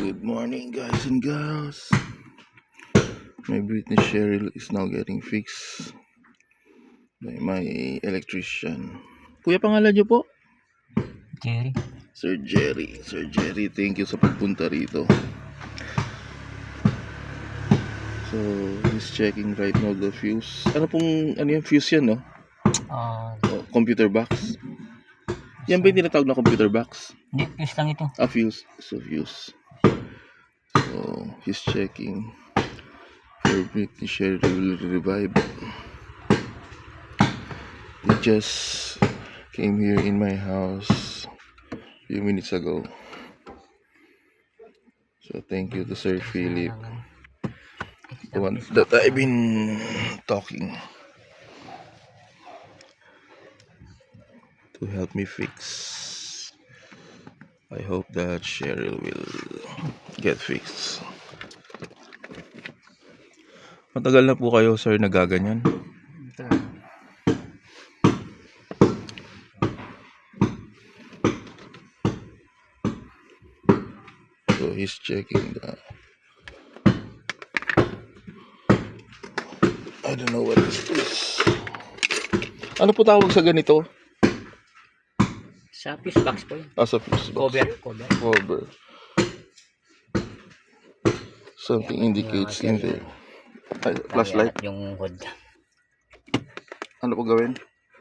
Good morning, guys and gals. My Britney Cheryl is now getting fixed by my electrician. Kuya, pangalan niyo po? Jerry. Sir Jerry. Sir Jerry, thank you sa pagpunta rito. So, he's checking right now the fuse. Ano yung fuse yan, no? Computer box. Yan ba yung tinatawag na computer box? Hindi, fuse lang ito. Fuse. So, fuse. So, he's checking for Britney Cheryl will revive. He just came here in my house a few minutes ago. So, thank you to Sir Philip, the one that I've been talking to help me fix. I hope that Cheryl will get fixed. Matagal na po kayo, sir, nagaganyan? So he's checking the... I don't know what this is. Ano po tawag sa ganito? Sa fuse box po yun. Sa fuse box. Cover. Something indicates in there. Flashlight? Yung hood. Ano po gawin?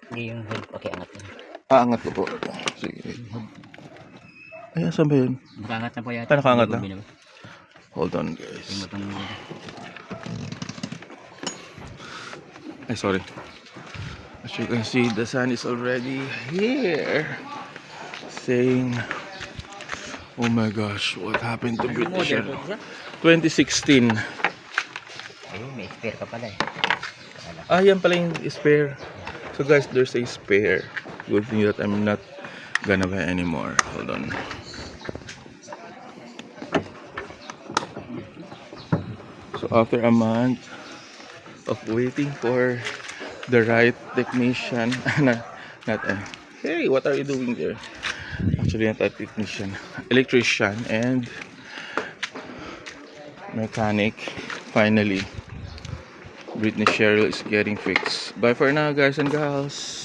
Hindi yung hood, pakiangat yun. Angat ko po. Sige. Ayan, saan ba yun? Nakaangat na po yata. Nakaangat na? Hold on, guys. Ay, sorry. As you can see, the sun is already here. Saying, oh my gosh, what happened to Britney Cheryl? 2016. Ayun, may spare ka pala eh. Yan pala yung spare. So guys, there's a spare. Good thing that I'm not gonna buy anymore. Hold on. So after a month of waiting for the right technician, hey, what are you doing there? Actually, not a technician, electrician and mechanic. Finally, Britney Cheryl is getting fixed. Bye for now, guys and gals.